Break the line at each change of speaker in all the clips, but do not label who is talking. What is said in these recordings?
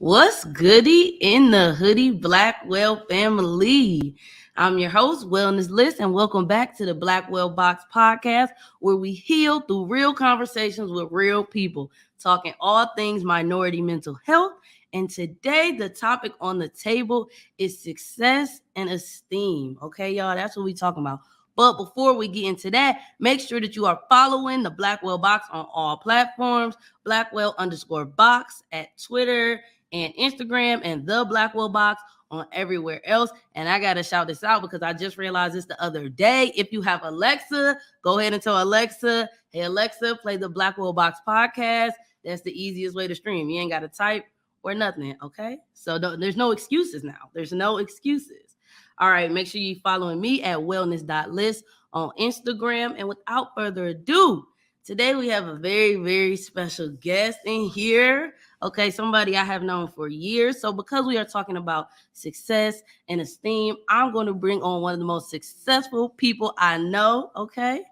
What's goody in the hoodie Blackwell family? I'm your host, Wellness Liss, and welcome back to the Blackwell Box podcast, where we heal through real conversations with real people, talking all things minority mental health. And today, the topic on the table is success and esteem. Okay, y'all, that's what we're talking about. But before we get into that, make sure that you are following the Blackwell Box on all platforms, Blackwell_box at Twitter and Instagram, and the Blackwell Box on everywhere else. And I got to shout this out because I just realized this the other day. If you have Alexa, go ahead and tell Alexa, hey, Alexa, play the Blackwell Box podcast. That's the easiest way to stream. You ain't got to type or nothing, okay? So there's no excuses now. There's no excuses. All right, make sure you're following me at wellness.liss on Instagram. And without further ado, today we have a very, very special guest in here. Okay, somebody I have known for years. So because we are talking about success and esteem, I'm going to bring on one of the most successful people I know, okay?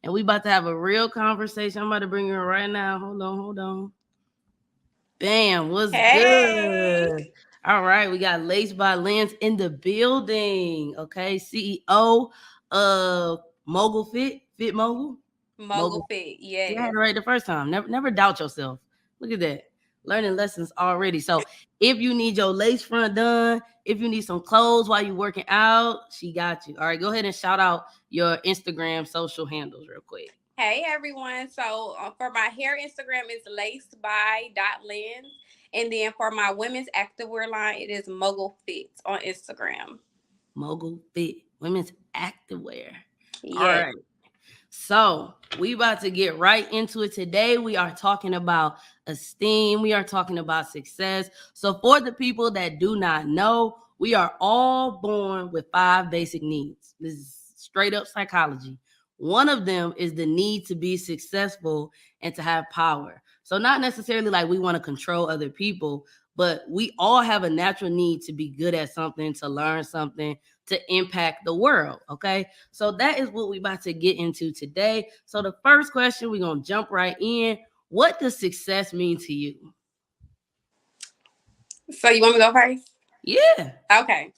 And we about to have a real conversation. I'm about to bring her right now. Hold on. Bam, what's good? All right, we got Lace by Lens in the building. Okay, CEO of Mogul Fit Mogul.
Mogul Fit, yes.
You had it right the first time. Never doubt yourself. Look at that. Learning lessons already. So if you need your lace front done, if you need some clothes while you're working out, she got you. All right, go ahead and shout out your Instagram social handles real quick.
Hey everyone. So for my hair Instagram is laceby.lens. And then for my women's activewear line, it is Mogul Fit on Instagram.
Mogul Fit, women's activewear.
Yes.
All right. So we about to get right into it. Today we are talking about esteem. We are talking about success. So for the people that do not know, we are all born with 5 basic needs. This is straight up psychology. One of them is the need to be successful and to have power. So not necessarily like we want to control other people, but we all have a natural need to be good at something, to learn something, to impact the world. Okay. So that is what we're about to get into today. So the first question, we're going to jump right in. What does success mean to you?
So you want me to go first?
Yeah.
Okay.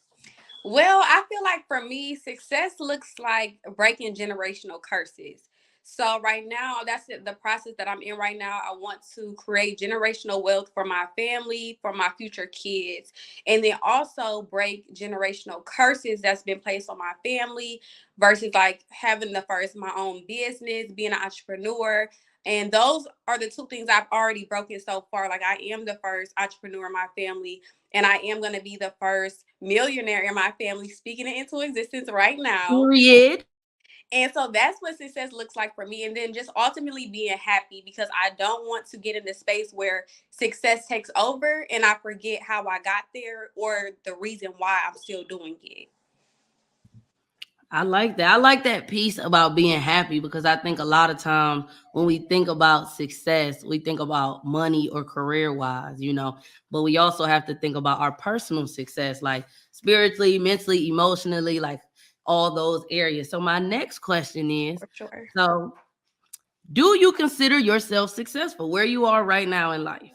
Well, I feel like for me, success looks like breaking generational curses. So right now, that's the process that I'm in right now. I want to create generational wealth for my family, for my future kids, and then also break generational curses that's been placed on my family versus like having my own business, being an entrepreneur. And those are the 2 things I've already broken so far. Like I am the first entrepreneur in my family, and I am going to be the first millionaire in my family, speaking it into existence right now.
Period.
And so that's what success looks like for me. And then just ultimately being happy, because I don't want to get in the space where success takes over and I forget how I got there or the reason why I'm still doing it.
I like that. I like that piece about being happy, because I think a lot of times when we think about success, we think about money or career wise, but we also have to think about our personal success, like spiritually, mentally, emotionally, like all those areas. So my next question is,
For sure.
So do you consider yourself successful where you are right now in life?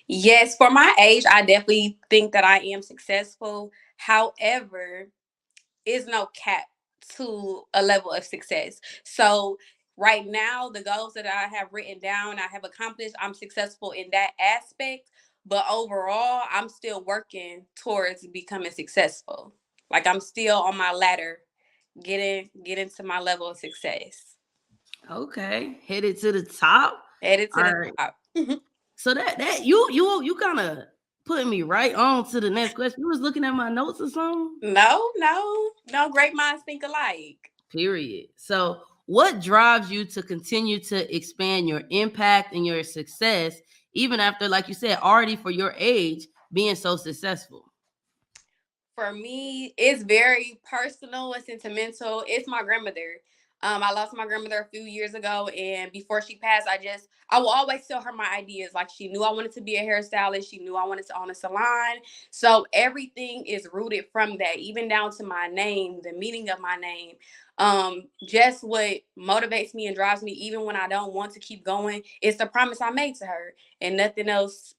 Yes, for my age, I definitely think that I am successful. However, is no cap to a level of success. So right now, the goals that I have written down, I have accomplished, I'm successful in that aspect. But overall, I'm still working towards becoming successful. Like I'm still on my ladder, getting to my level of success.
Okay, headed to the top.
Headed to
All
the
right.
top.
So that you kind of putting me right on to the next question. You was looking at my notes or something?
No. Great minds think alike.
Period. So what drives you to continue to expand your impact and your success, even after, like you said, already for your age, being so successful?
For me, it's very personal and sentimental. It's my grandmother. I lost my grandmother a few years ago, and before she passed, I will always tell her my ideas. Like, she knew I wanted to be a hairstylist, she knew I wanted to own a salon. So everything is rooted from that, even down to my name, the meaning of my name. Just what motivates me and drives me, even when I don't want to keep going, it's the promise I made to her, and nothing else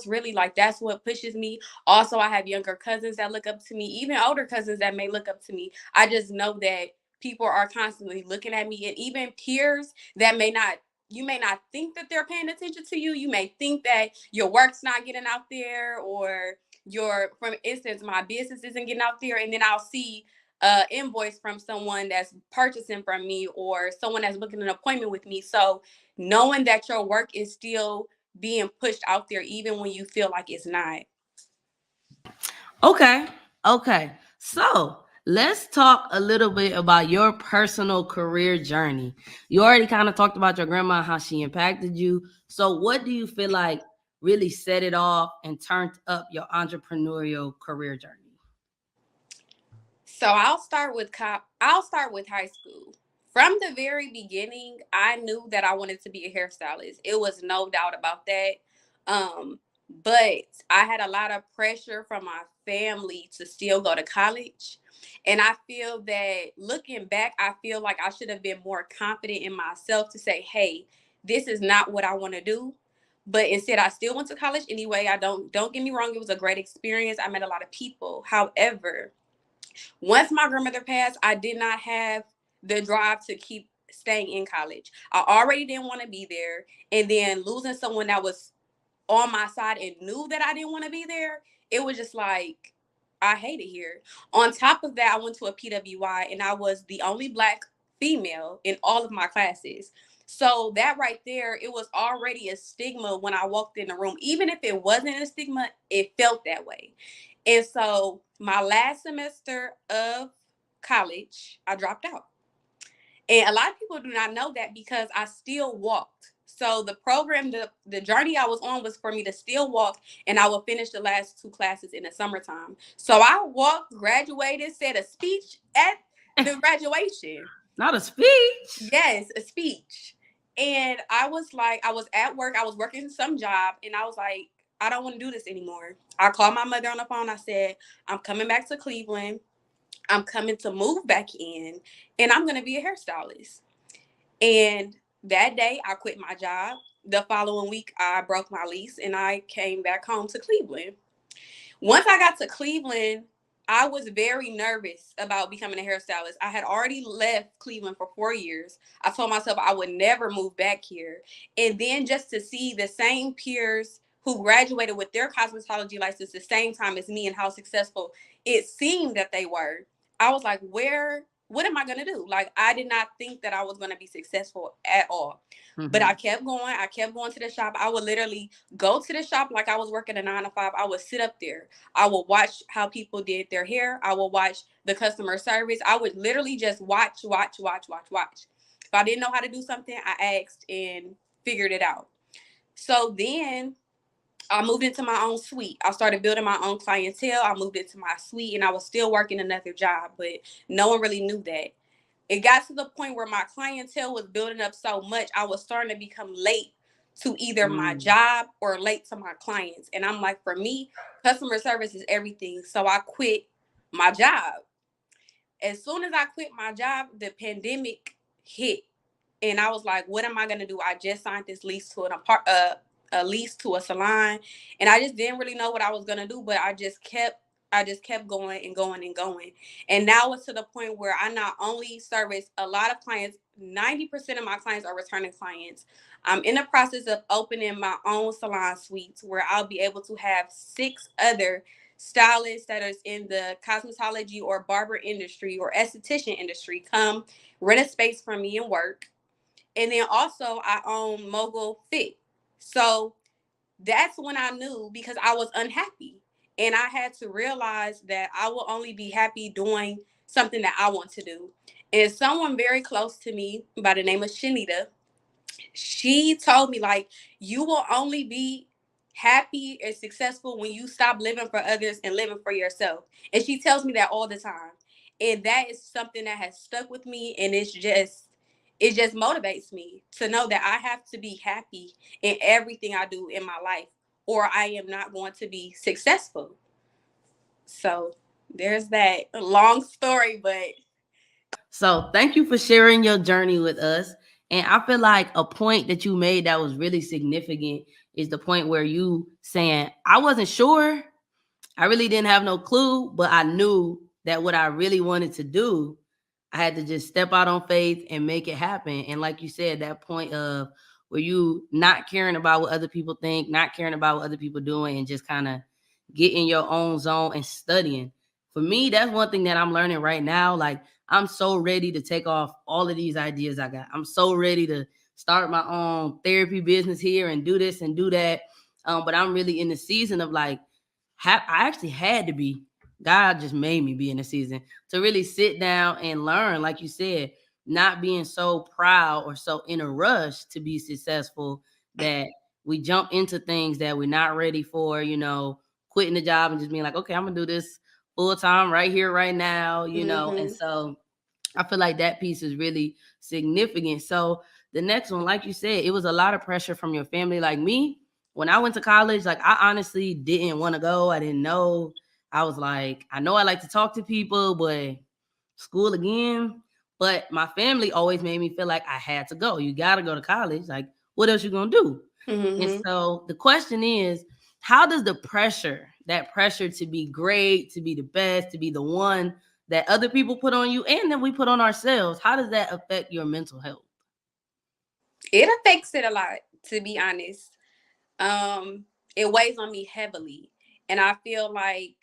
really. Like, that's what pushes me. Also, I have younger cousins that look up to me, even older cousins that may look up to me. I just know that people are constantly looking at me, and even peers that you may not think that they're paying attention to you. You may think that your work's not getting out there, or for instance, my business isn't getting out there, and then I'll see invoice from someone that's purchasing from me, or someone that's booking an appointment with me. So knowing that your work is still being pushed out there, even when you feel like it's not.
Okay. Okay. So let's talk a little bit about your personal career journey. You already kind of talked about your grandma, how she impacted you. So what do you feel like really set it off and turned up your entrepreneurial career journey?
So I'll start with high school. From the very beginning, I knew that I wanted to be a hairstylist. It was no doubt about that. Um, but I had a lot of pressure from my family to still go to college. And I feel that, looking back, I feel like I should have been more confident in myself to say, hey, this is not what I want to do. But instead, I still went to college anyway. I don't get me wrong, it was a great experience. I met a lot of people. However, once my grandmother passed, I did not have the drive to keep staying in college. I already didn't want to be there. And then losing someone that was on my side and knew that I didn't want to be there, it was just like, I hate it here. On top of that, I went to a PWI, and I was the only Black female in all of my classes. So that right there, it was already a stigma when I walked in the room. Even if it wasn't a stigma, it felt that way. And so my last semester of college, I dropped out. And a lot of people do not know that, because I still walked. So the program, the journey I was on was for me to still walk, and I will finish the last two classes in the summertime. So I walked, graduated, said a speech at the graduation.
Not a speech.
Yes, a speech. And I was like, I was at work, I was working some job, and I was like, I don't want to do this anymore. I called my mother on the phone. I said, I'm coming back to Cleveland. I'm coming to move back in, and I'm going to be a hairstylist. And that day, I quit my job. The following week, I broke my lease, and I came back home to Cleveland. Once I got to Cleveland, I was very nervous about becoming a hairstylist. I had already left Cleveland for 4 years. I told myself I would never move back here. And then just to see the same peers who graduated with their cosmetology license the same time as me, and how successful it seemed that they were, I was like, what am I going to do? Like, I did not think that I was going to be successful at all. But I kept going. I kept going to the shop. I would literally go to the shop like I was working a 9 to 5. I would sit up there. I would watch how people did their hair. I would watch the customer service. I would literally just watch. If I didn't know how to do something, I asked and figured it out. So then I moved into my own suite. I started building my own clientele. I moved into my suite, and I was still working another job, but no one really knew that. It got to the point where my clientele was building up so much, I was starting to become late to either my job or late to my clients. And I'm like, for me, customer service is everything. So I quit my job. As soon as I quit my job, the pandemic hit. And I was like, what am I going to do? I just signed this lease to a lease to a salon, and I just didn't really know what I was going to do, but I just kept going and going and going. And now it's to the point where I not only service a lot of clients, 90% of my clients are returning clients. I'm in the process of opening my own salon suites, where I'll be able to have 6 other stylists that are in the cosmetology or barber industry or esthetician industry come rent a space from me and work. And then also, I own Mogul Fit. So that's when I knew, because I was unhappy. And I had to realize that I will only be happy doing something that I want to do. And someone very close to me by the name of Shanita, she told me, like, you will only be happy and successful when you stop living for others and living for yourself. And she tells me that all the time. And that is something that has stuck with me, and it just motivates me to know that I have to be happy in everything I do in my life, or I am not going to be successful. So there's that long story, but
So thank you for sharing your journey with us. And I feel like a point that you made that was really significant is the point where you saying, I wasn't sure. I really didn't have no clue, but I knew that what I really wanted to do, I had to just step out on faith and make it happen. And like you said, that point of where you not caring about what other people think, not caring about what other people doing, and just kind of get in your own zone and studying. For me, that's one thing that I'm learning right now. Like I'm so ready to take off all of these ideas I got. I'm so ready to start my own therapy business here and do this and do that. But I'm really in the season of like, I actually had to be. God just made me be in the season to really sit down and learn, like you said, not being so proud or so in a rush to be successful that we jump into things that we're not ready for, quitting the job and just being like, okay, I'm gonna do this full time right here, right now, and
hmm
so I feel like that piece is really significant. So the next one, like you said, it was a lot of pressure from your family. Like me, when I went to college, like I honestly didn't want to go. I didn't know. I was like, I know I like to talk to people, but school again. But my family always made me feel like I had to go. You got to go to college. Like, what else you gonna do? And
hmm
so the question is, how does the pressure, that pressure to be great, to be the best, to be the one that other people put on you and that we put on ourselves, how does that affect your mental health?
it affects it a lot, to be honest. It weighs on me heavily. And I feel like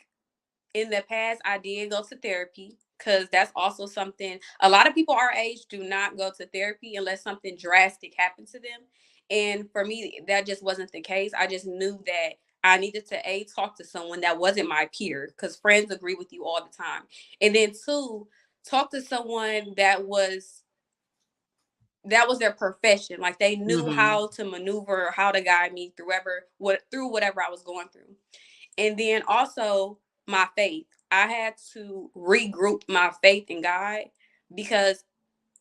in the past I did go to therapy, because that's also something a lot of people our age do not go to therapy unless something drastic happened to them. And for me, that just wasn't the case. I just knew that I needed to talk to someone that wasn't my peer, because friends agree with you all the time. And then two, talk to someone that was their profession. Like they knew
Mm-hmm.
how to maneuver, how to guide me through whatever I was going through. And then also my faith. I had to regroup my faith in God, because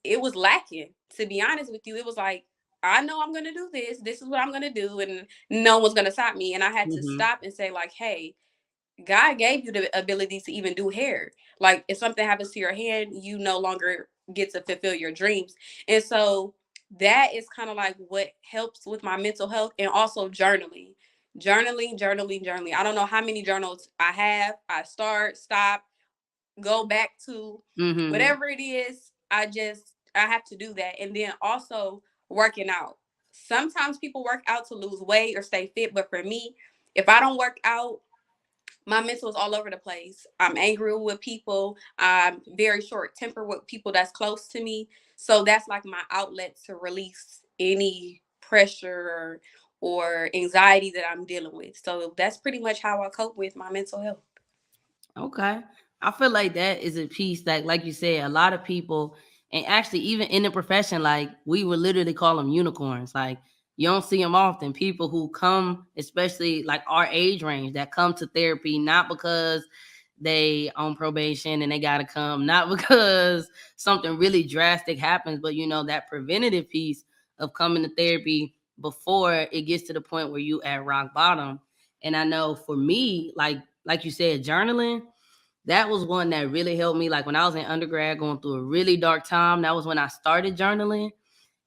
it was lacking. To be honest with you, it was like, I know I'm going to do this. This is what I'm going to do. And no one's going to stop me. And I had to
Mm-hmm.
stop and say, like, hey, God gave you the ability to even do hair. Like if something happens to your hand, you no longer get to fulfill your dreams. And so that is kind of like what helps with my mental health, and also journaling. Journaling. I don't know how many journals I have. I start, stop, go back to
Mm-hmm.
whatever it is. I have to do that. And then also working out. Sometimes people work out to lose weight or stay fit, but for me, if I don't work out, my mental is all over the place. I'm angry with people. I'm very short tempered with people that's close to me. So that's like my outlet to release any pressure or anxiety that I'm dealing with. So that's pretty much how I cope with my mental health.
Okay. I feel like that is a piece that, like you said, a lot of people, and actually even in the profession, like we would literally call them unicorns. Like you don't see them often. People who come, especially like our age range, that come to therapy not because they on probation and they gotta come, not because something really drastic happens, but that preventative piece of coming to therapy before it gets to the point where you at rock bottom. And I know for me, like you said, journaling, that was one that really helped me. Like when I was in undergrad going through a really dark time, that was when I started journaling.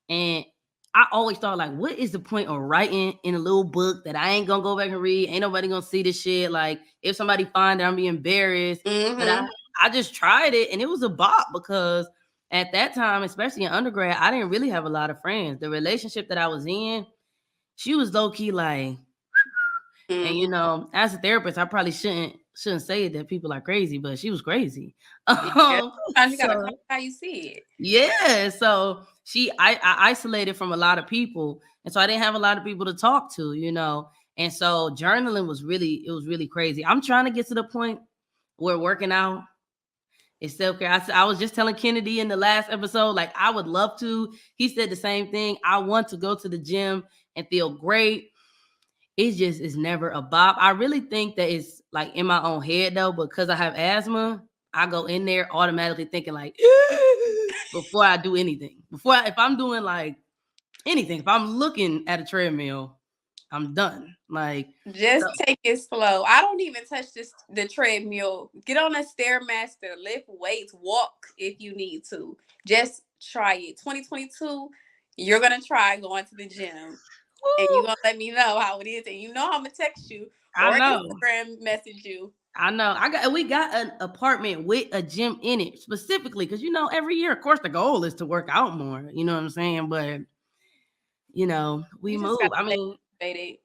And I always thought, like, what is the point of writing in a little book that I ain't gonna go back and read? Ain't nobody gonna see this shit. Like, if somebody find it, I'm be embarrassed. But I,
Mm-hmm.
I just tried it and it was a bop because at that time, especially in undergrad, I didn't really have a lot of friends. The relationship that I was in, she was low key like, and
Mm-hmm.
as a therapist, I probably shouldn't say that people are crazy, but she was crazy.
Yeah. Sometimes you gotta call
So
it how you see it.
yeah, so I isolated from a lot of people, and so I didn't have a lot of people to talk to. And so journaling was really crazy. I'm trying to get to the point where working out is self care. I was just telling Kennedy in the last episode, like I would love to. He said the same thing. I want to go to the gym and feel great. It just is never a bop. I really think that it's like in my own head though, because I have asthma. I go in there automatically thinking like before I do anything. If I'm doing like anything, if I'm looking at a treadmill, I'm done. Like,
Just
so,
take it slow. I don't even touch the treadmill. Get on a stairmaster, lift weights, walk if you need to. Just try it. 2022, you're gonna try going to the gym, and you're
woo,
gonna let me know how it is, and you know I'm gonna text you
I
or
know.
Instagram message you.
I know. We got an apartment with a gym in it specifically because every year, of course, the goal is to work out more. You know what I'm saying? But we
You just
move.
gotta
I
stay
mean,
motivated.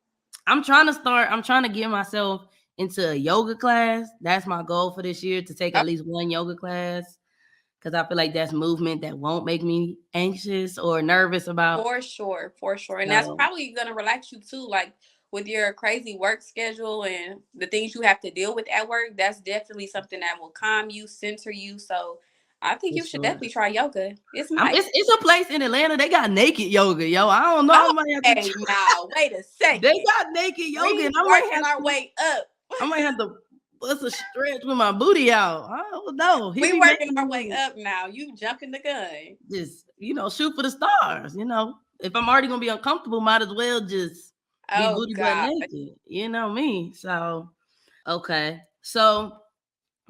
I'm trying to get myself into a yoga class. That's my goal for this year, to take
Oh,
at least one yoga class, because I feel like that's movement that won't make me anxious or nervous about.
for sure, for sure. And that's
So
probably gonna relax you too, like with your crazy work schedule and the things you have to deal with at work. That's definitely something that will calm you, center you. So I think
for
you should
sure.
definitely try yoga. It's nice.
It's a place in Atlanta. They got naked yoga, yo. I don't know. I might have to
Okay,
try.
now wait a
They
second.
got naked yoga,
We
and
working our way up.
I might have to bust a stretch with my booty out. I don't know. He
We
be
working
making
our
me
way
want
up now. You jumping the gun.
to just, shoot for the stars. If I'm already gonna be uncomfortable, might as well just be
Oh
booty butt
God.
naked. You know me. So okay. So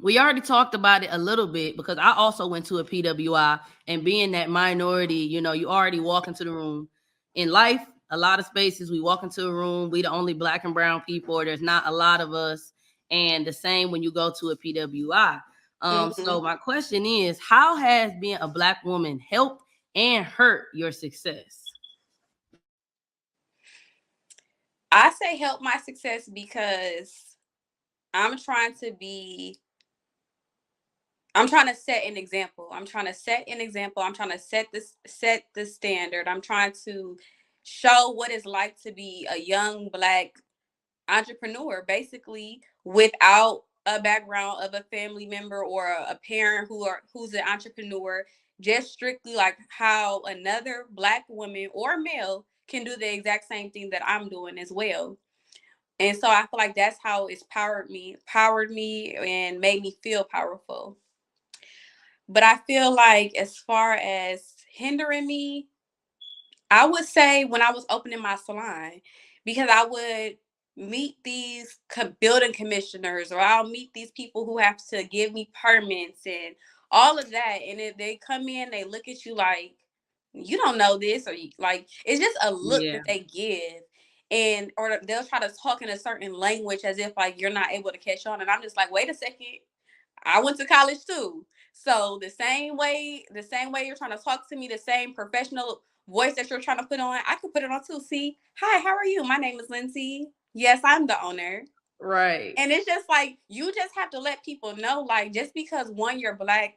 we already talked about it a little bit because I also went to a PWI, and being that minority, you already walk into the room. In life, a lot of spaces we walk into a room, we the only black and brown people, or there's not a lot of us. And the same when you go to a PWI.
Hmm.
So my question is, how has being a black woman helped and hurt your success?
I say help my success because I'm trying to be I'm trying to set an example. I'm trying to set an example. I'm trying to set the standard. I'm trying to show what it's like to be a young black entrepreneur, basically without a background of a family member or a parent who's an entrepreneur, just strictly like how another black woman or male can do the exact same thing that I'm doing as well. And so I feel like that's how it's powered me and made me feel powerful. But I feel like as far as hindering me, I would say when I was opening my salon, because I would meet these building commissioners, or I'll meet these people who have to give me permits and all of that. And if they come in, they look at you like, you don't know this, or like, it's just a look
Yeah.
that they give. And, or they'll try to talk in a certain language as if like you're not able to catch on. And I'm just like, wait a second. I went to college too. So the same way you're trying to talk to me, the same professional voice that you're trying to put on, I could put it on too. See, hi, how are you? My name is Lindsay. Yes, I'm the owner.
Right.
And it's just like you just have to let people know, like, just because one, you're black,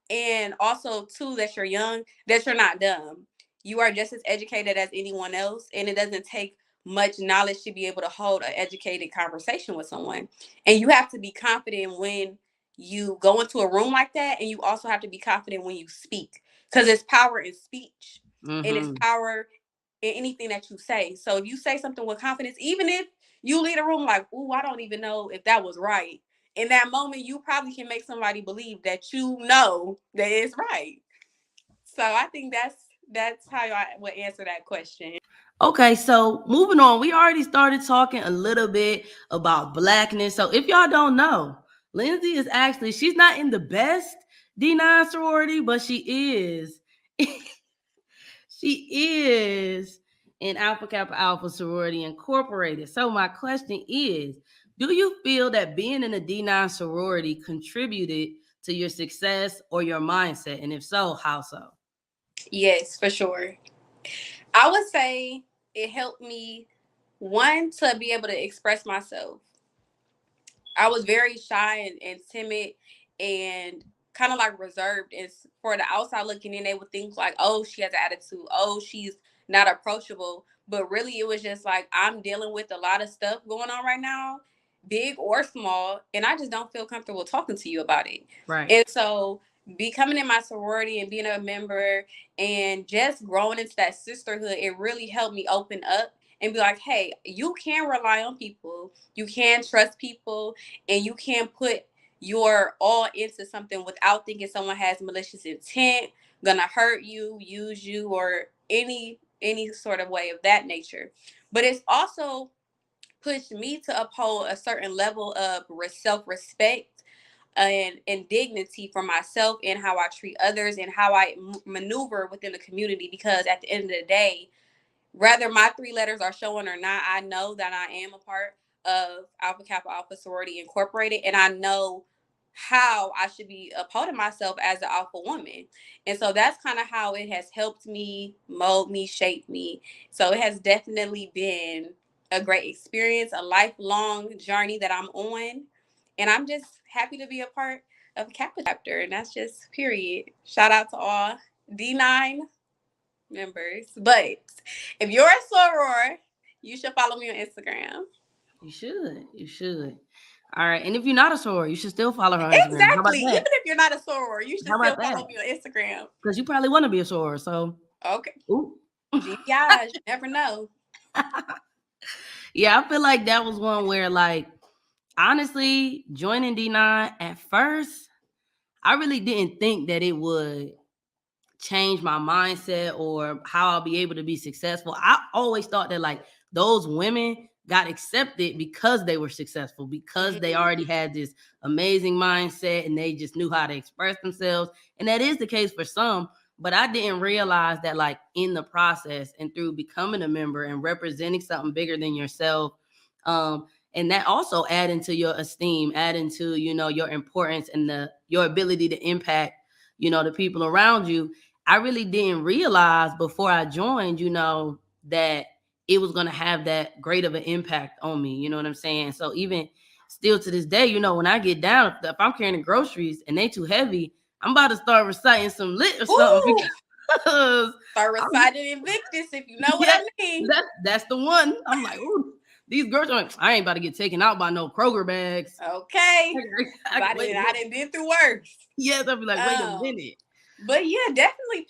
and also two, that you're young, that you're not dumb. You are just as educated as anyone else, and it doesn't take much knowledge to be able to hold an educated conversation with someone. And you have to be confident when you go into a room like that, and you also have to be confident when you speak, because it's power in speech, and it's
Mm-hmm.
power in anything that you say. So if you say something with confidence, even if you leave a room like, "Ooh, I don't even know if that was right," in that moment, you probably can make somebody believe that you know that it's right. So I think that's how I would answer that question.
Okay, so moving on, we already started talking a little bit about blackness. So if y'all don't know, Lindsay is actually, she's not in the best D9 sorority, but she is. She is in Alpha Kappa Alpha Sorority Incorporated. So my question is, do you feel that being in a D9 sorority contributed to your success or your mindset? And if so, how so?
Yes, for sure. I would say it helped me, one, to be able to express myself. I was very shy and timid and kind of like reserved. And for the outside looking in, they would think like, oh, she has an attitude. Oh, she's not approachable. But really, it was just like, I'm dealing with a lot of stuff going on right now, big or small, and I just don't feel comfortable talking to you about it.
Right.
And so, becoming in my sorority and being a member and just growing into that sisterhood, it really helped me open up and be like, hey, you can rely on people, you can trust people, and you can put you're all into something without thinking someone has malicious intent, gonna hurt you, use you, or any sort of way of that nature. But it's also pushed me to uphold a certain level of self-respect and dignity for myself and how I treat others and how I maneuver within the community. Because at the end of the day, whether my three letters are showing or not, I know that I am a part of Alpha Kappa Alpha Sorority Incorporated, and I know how I should be upholding myself as an alpha woman. And so that's kind of how it has helped me mold me, shape me. So it has definitely been a great experience, a lifelong journey that I'm on. And I'm just happy to be a part of Kappa chapter. And that's just period. Shout out to all D9 members. But if you're a soror, you should follow me on Instagram.
You should. You should. All right. And if you're not a soror, you should still follow her on Instagram. How about
Exactly. Even
that?
if you're not a soror, you should
How
still
about that?
follow me on Instagram.
Because you probably want to be a soror. So,
Okay.
ooh.
GBIs, you never know.
Yeah, I feel like that was one where, like, honestly, joining D9 at first, I really didn't think that it would change my mindset or how I'll be able to be successful. I always thought that like those women got accepted because they were successful, because they already
Mm-hmm.
had this amazing mindset and they just knew how to express themselves. And that is the case for some. But I didn't realize that, like, in the process and through becoming a member and representing something bigger than yourself, and that also adding to your esteem, adding to, your importance and your ability to impact, the people around you. I really didn't realize before I joined, that it was going to have that great of an impact on me. You know what I'm saying? So even still to this day, when I get down, if I'm carrying groceries and they too heavy, I'm about to start reciting some lit or something
Ooh,
because
start
I'm,
reciting Invictus if you know what
yeah,
I mean.
that's the one. I'm like, ooh, these groceries, I ain't about to get taken out by no Kroger bags.
Okay.
Wait,
I done been through worse.
yes, I'll be like, wait a
Um,
minute.
but yeah, definitely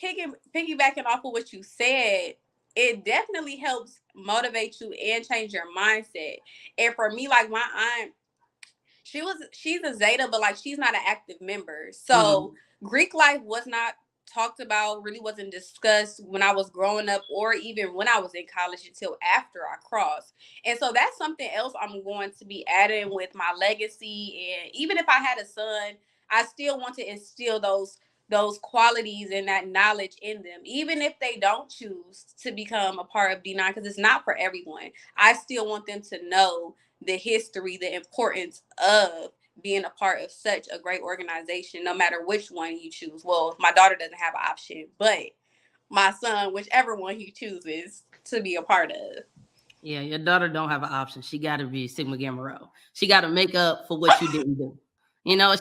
piggybacking off of what you said, it definitely helps motivate you and change your mindset. And for me, like my aunt, she's a Zeta, but like she's not an active member. So
Mhm.
Greek life was not talked about, really wasn't discussed when I was growing up or even when I was in college until after I crossed. And so that's something else I'm going to be adding with my legacy. And even if I had a son, I still want to instill those qualities and that knowledge in them, even if they don't choose to become a part of D9, because it's not for everyone. I still want them to know the history, the importance of being a part of such a great organization, no matter which one you choose. Well, my daughter doesn't have an option, but my son, whichever one he chooses to be a part of.
Yeah, your daughter don't have an option. She got to be Sigma Gamma Rho. She got to make up for what you didn't do.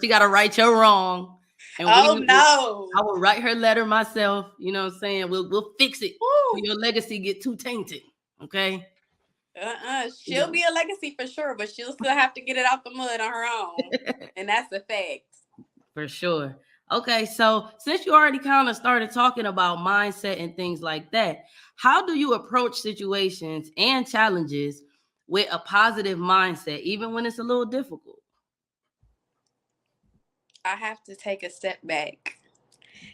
She got to right your wrong, and
Oh no.
I will write her letter myself. You know what I'm saying? We'll fix it for
Woo.
your legacy get too tainted. Okay.
She'll be a legacy for sure, but she'll still have to get it out the mud on her own. And that's the fact.
For sure. Okay, so since you already kind of started talking about mindset and things like that, how do you approach situations and challenges with a positive mindset, even when it's a little difficult?
I have to take a step back.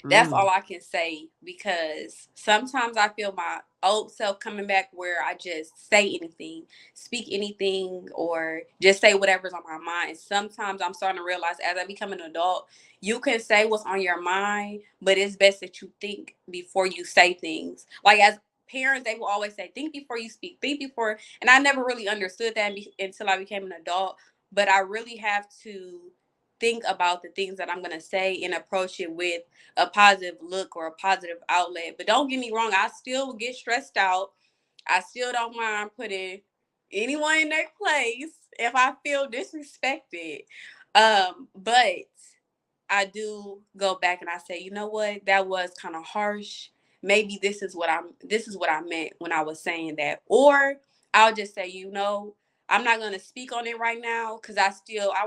That's
Mm.
all I can say, because sometimes I feel my old self coming back where I just say anything, speak anything, or just say whatever's on my mind. Sometimes I'm starting to realize as I become an adult, you can say what's on your mind, but it's best that you think before you say things. Like as parents, they will always say, think before you speak, think before. And I never really understood that until I became an adult. But I really have to think about the things that I'm going to say and approach it with a positive look or a positive outlet. But don't get me wrong, I still get stressed out. I still don't mind putting anyone in their place if I feel disrespected. But I do go back and I say, you know what, that was kind of harsh. Maybe this is what I meant when I was saying that. Or I'll just say, I'm not gonna speak on it right now because I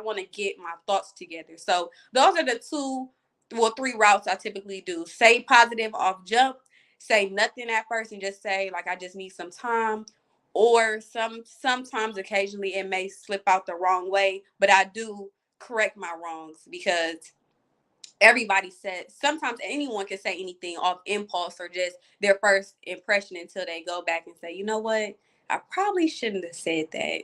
want to get my thoughts together. So those are the three routes I typically do. Say positive off jump, say nothing at first and just say like I just need some time. Or sometimes occasionally it may slip out the wrong way, but I do correct my wrongs, because everybody said sometimes anyone can say anything off impulse or just their first impression until they go back and say, you know what, I probably shouldn't have said that.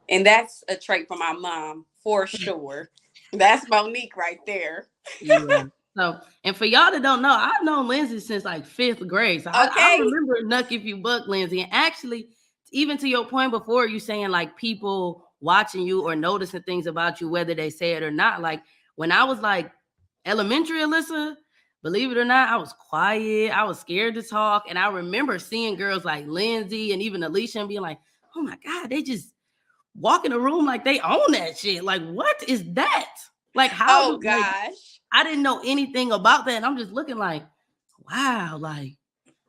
And that's a trait from my mom for sure. That's Monique right there.
Yeah. So, and for y'all that don't know, I've known Lindsay since like fifth grade. So I
Okay.
remember Nuck If You Buck Lindsay. And actually, even to your point before, you saying like people watching you or noticing things about you, whether they say it or not. Like when I was like elementary, Alyssa, believe it or not, I was quiet. I was scared to talk. And I remember seeing girls like Lindsay and even Alicia and being like, oh my God, they just walk in the room like they own that shit. Like, what is that? Like, how
Oh
do like
gosh.
I didn't know anything about that. And I'm just looking like, wow, like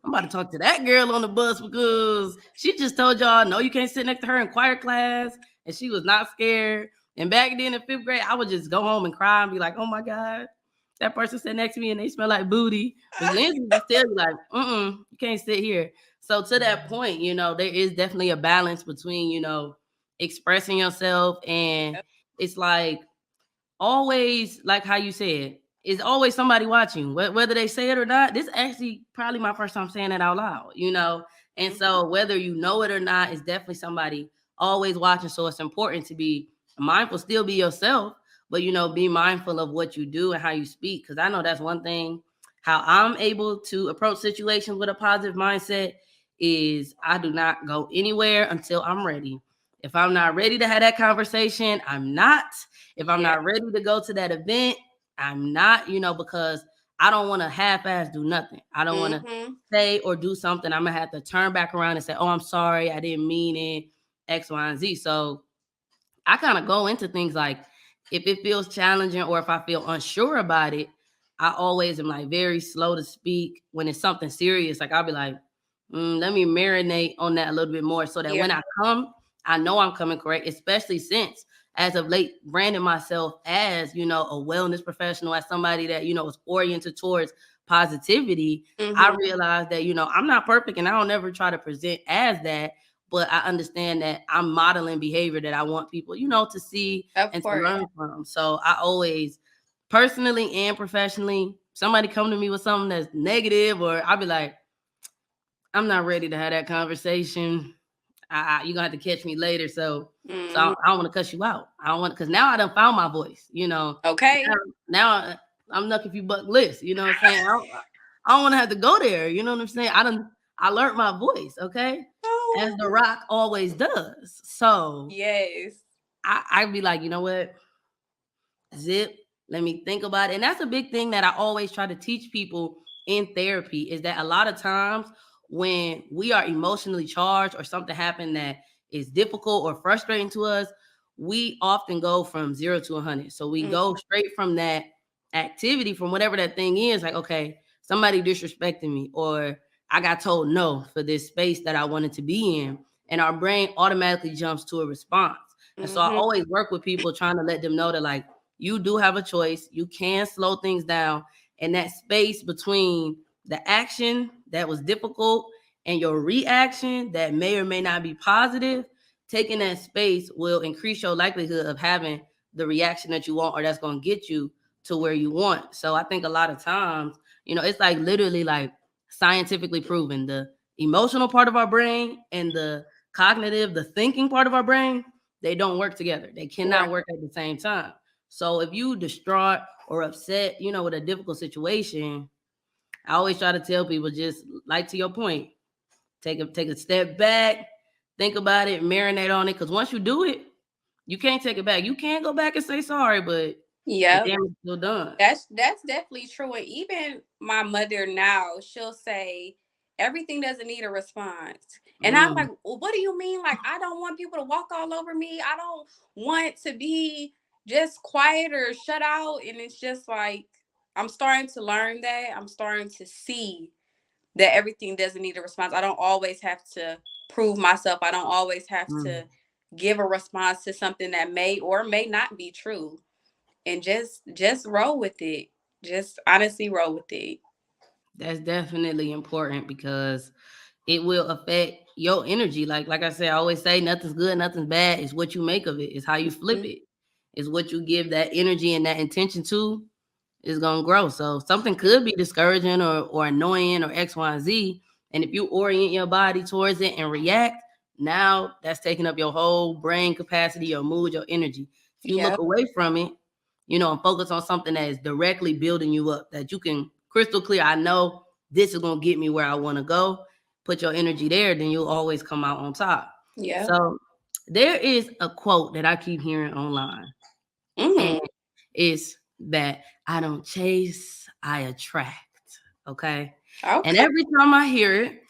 I'm about to talk to that girl on the bus because she just told y'all, no, you can't sit next to her in choir class. And she was not scared. And back then in fifth grade, I would just go home and cry and be like, oh my God, that person sat next to me and they smell like booty. But Lindsay just tell you like, you can't sit here. So to that point, there is definitely a balance between, expressing yourself and it's like always like how you said, is always somebody watching, whether they say it or not. This actually probably my first time saying it out loud. And so whether you know it or not, it's definitely somebody always watching. So it's important to be mindful, still be yourself, but be mindful of what you do and how you speak. Because I know that's one thing, how I'm able to approach situations with a positive mindset is I do not go anywhere until I'm ready. If I'm not ready to have that conversation, I'm not. If I'm not ready to go to that event, I'm not, because I don't want to half-ass do nothing. I don't want to say or do something. I'm going to have to turn back around and say, oh, I'm sorry. I didn't mean it, X, Y, and Z. So I kind of go into things like if it feels challenging or if I feel unsure about it, I always am like very slow to speak when it's something serious. Like I'll be like, let me marinate on that a little bit more so that when I come, I know I'm coming correct, especially since as of late, branding myself as, a wellness professional, as somebody that, is oriented towards positivity. I realized that, I'm not perfect and I don't ever try to present as that, but I understand that I'm modeling behavior that I want people, to see and to learn from. So I always, personally and professionally, somebody come to me with something that's negative, or I'll be like, I'm not ready to have that conversation. You're gonna have to catch me later. So I don't want to cuss you out. I don't want, because now I done found my voice.
Okay.
Now I'm Nuck If You Buck Liss. You know what I'm saying? I don't want to have to go there. You know what I'm saying? I learned my voice. Okay, as The Rock always does. So
yes,
I'd be like, you know what? Zip. Let me think about it. And that's a big thing that I always try to teach people in therapy is that a lot of times when we are emotionally charged or something happened that is difficult or frustrating to us, we often go from 0 to 100. So we go straight from that activity, from whatever that thing is, like, okay, somebody disrespecting me, or I got told no for this space that I wanted to be in. And our brain automatically jumps to a response. And so I always work with people trying to let them know that, like, you do have a choice. You can slow things down. And that space between the action that was difficult and your reaction that may or may not be positive, taking that space will increase your likelihood of having the reaction that you want or that's going to get you to where you want. So I think a lot of times, it's like literally like scientifically proven the emotional part of our brain and the cognitive, the thinking part of our brain, they don't work together. They cannot work at the same time. So if you distraught or upset, with a difficult situation, I always try to tell people, just like to your point, take a step back, think about it, marinate on it. Because once you do it, you can't take it back. You can't go back and say sorry, but the damage is still done.
That's definitely true. And even my mother now, she'll say everything doesn't need a response. And I'm like, well, what do you mean? Like, I don't want people to walk all over me. I don't want to be just quiet or shut out. And it's just like, I'm starting to learn that. I'm starting to see that everything doesn't need a response. I don't always have to prove myself. I don't always have to give a response to something that may or may not be true. And just roll with it. Just honestly roll with it.
That's definitely important because it will affect your energy. Like I said, I always say nothing's good, nothing's bad. It's what you make of it. It's how you flip it. is what you give that energy and that intention to is gonna grow. So something could be discouraging or annoying or X, Y, and Z. And if you orient your body towards it and react, now that's taking up your whole brain capacity, your mood, your energy. If you look
Yeah.
away from it, and focus on something that is directly building you up, that you can crystal clear, I know this is gonna get me where I want to go. Put your energy there, then you'll always come out on top.
Yeah.
So there is a quote that I keep hearing online, and
Mm.
it's that I don't chase, I attract. Okay. And
Okay.
every time I hear it,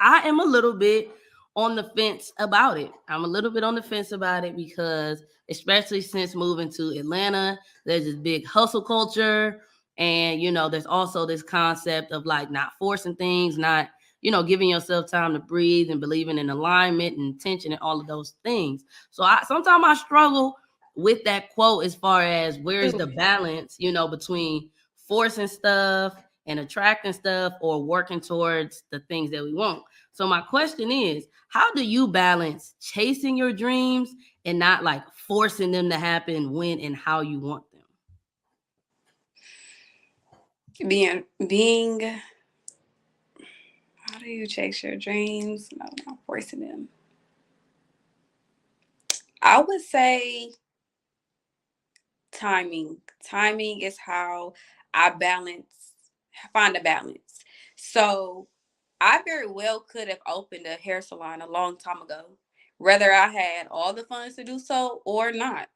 I am a little bit on the fence about it. I'm a little bit on the fence about it because, especially since moving to Atlanta, there's this big hustle culture. And, there's also this concept of like not forcing things, not, giving yourself time to breathe and believing in alignment and intention and all of those things. So sometimes I struggle with that quote as far as where's the balance, between forcing stuff and attracting stuff or working towards the things that we want. So my question is, how do you balance chasing your dreams and not like forcing them to happen when and how you want them?
Being how do you chase your dreams? No, not forcing them. I would say timing. Timing is how I find a balance. So I very well could have opened a hair salon a long time ago, whether I had all the funds to do so or not.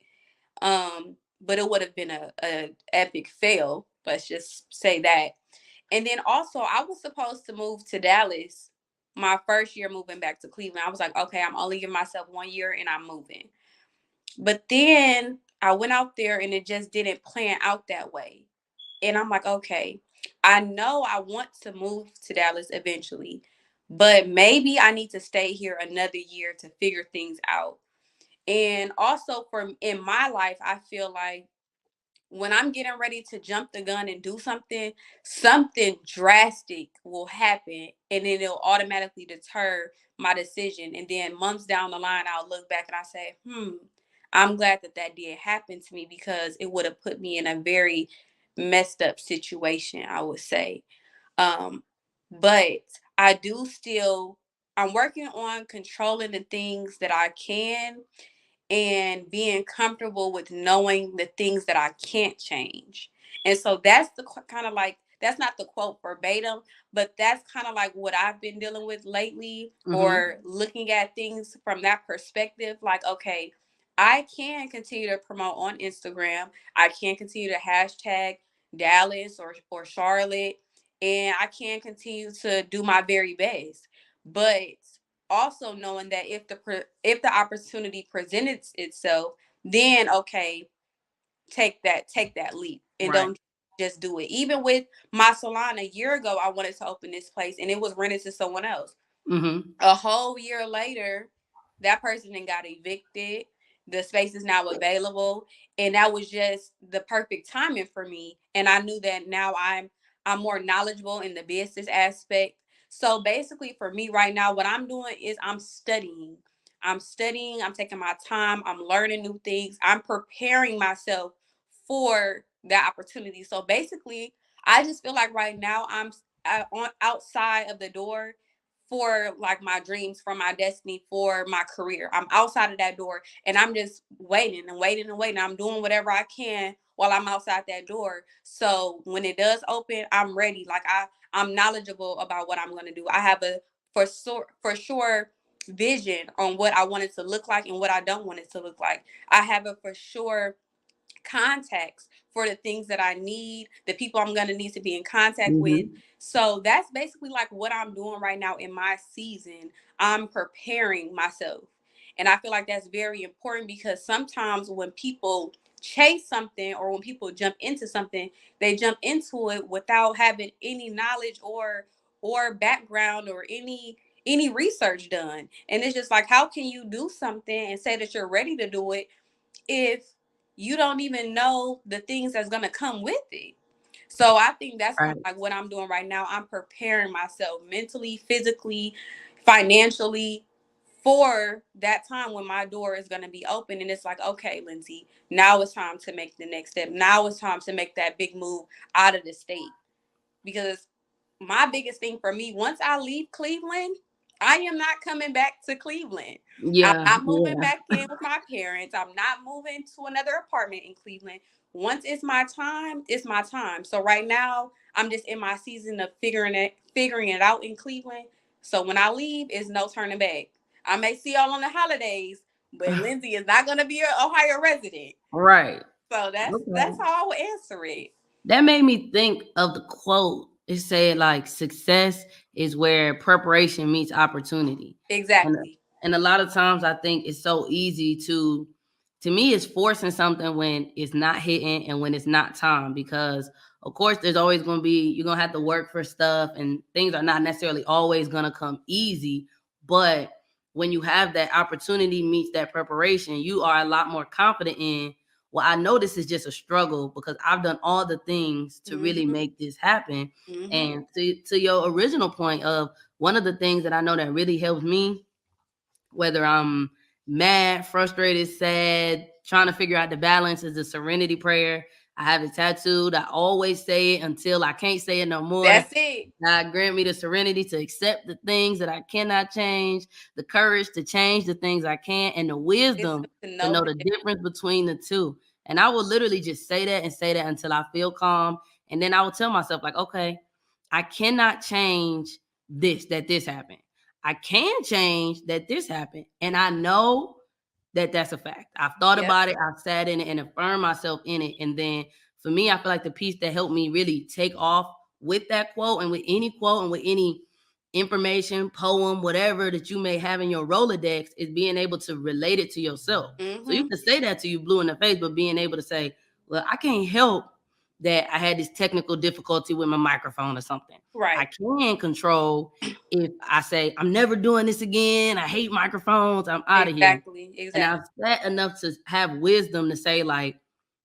But it would have been a epic fail. Let's just say that. And then also, I was supposed to move to Dallas my first year moving back to Cleveland. I was like, okay, I'm only giving myself 1 year and I'm moving. But then I went out there and it just didn't plan out that way. And I'm like, okay, I know I want to move to Dallas eventually, but maybe I need to stay here another year to figure things out. And also for in my life, I feel like when I'm getting ready to jump the gun and do something, something drastic will happen and then it'll automatically deter my decision. And then months down the line, I'll look back and I say, I'm glad that that did happen to me because it would have put me in a very messed up situation, I would say. Um, but I do still, I'm working on controlling the things that I can and being comfortable with knowing the things that I can't change. And so that's the kind of like, that's not the quote verbatim, but that's kind of like what I've been dealing with lately,
Mm-hmm.
or looking at things from that perspective. Like, okay, I can continue to promote on Instagram. I can continue to hashtag Dallas or Charlotte, and I can continue to do my very best. But also knowing that if the opportunity presented itself, then okay, take that leap and
Right.
don't just do it. Even with my salon a year ago, I wanted to open this place and it was rented to someone else.
Mm-hmm.
A whole year later, that person then got evicted. The space is now available, and that was just the perfect timing for me. And I knew that now I'm more knowledgeable in the business aspect. So basically, for me right now, what I'm doing is I'm studying. I'm studying. I'm taking my time. I'm learning new things. I'm preparing myself for that opportunity. So basically, I just feel like right now on outside of the door for like my dreams, for my destiny, for my career. I'm outside of that door and I'm just waiting and waiting and waiting. I'm doing whatever I can while I'm outside that door. So when it does open, I'm ready. Like I'm knowledgeable about what I'm going to do. I have a for sure vision on what I want it to look like and what I don't want it to look like. I have a for sure contacts for the things that I need, the people I'm going to need to be in contact with.
Mm-hmm.
So that's basically like what I'm doing right now in my season. I'm preparing myself. And I feel like that's very important because sometimes when people chase something or when people jump into something, they jump into it without having any knowledge or background or any research done. And it's just like, how can you do something and say that you're ready to do it if you don't even know the things that's going to come with it? So I think that's kind
Right.
of like what I'm doing right now. I'm preparing myself mentally, physically, financially for that time when my door is going to be open. And it's like, okay, Lindsay, now it's time to make the next step. Now it's time to make that big move out of the state. Because my biggest thing for me, once I leave Cleveland, I am not coming back to Cleveland. I'm
Yeah,
not moving
yeah.
back in with my parents. I'm not moving to another apartment in Cleveland. Once it's my time, it's my time. So right now, I'm just in my season of figuring it out in Cleveland. So when I leave, it's no turning back. I may see y'all on the holidays, but Lindsay is not gonna be an Ohio resident.
Right.
So that's
Okay.
how I would answer it.
That made me think of the quote. It said like success is where preparation meets opportunity. And
Exactly.
and a lot of times I think it's so easy to me it's forcing something when it's not hitting and when it's not time, because of course there's always going to be, you're going to have to work for stuff and things are not necessarily always going to come easy, but when you have that opportunity meets that preparation, you are a lot more confident in, well, I know this is just a struggle because I've done all the things to really
Mm-hmm.
make this happen.
Mm-hmm.
And to your original point of, one of the things that I know that really helps me, whether I'm mad, frustrated, sad, trying to figure out the balance, is the serenity prayer. I have it tattooed. I always say it until I can't say it no more.
That's it.
God grant me the serenity to accept the things that I cannot change, the courage to change the things I can, and the wisdom
Wisdom to
to
know
know
the
the
difference.
difference between the two. And I will literally just say that and say that until I feel calm. And then I will tell myself, like, okay, I cannot change that this happened. I can change that this happened. And I know that that's a fact. I've thought
Yep.
about it. I've sat in it and affirmed myself in it. And then for me, I feel like the piece that helped me really take off with that quote and with any quote and with any information, poem, whatever that you may have in your Rolodex is being able to relate it to yourself. So you
Mm-hmm.
can say that to you blue in the face, but being able to say, well, I can't help that I had this technical difficulty with my microphone or something. I
Right.
can control if I say, I'm never doing this again. I hate microphones. I'm out of here.
Exactly.
And
Exactly.
I've said enough to have wisdom to say, like,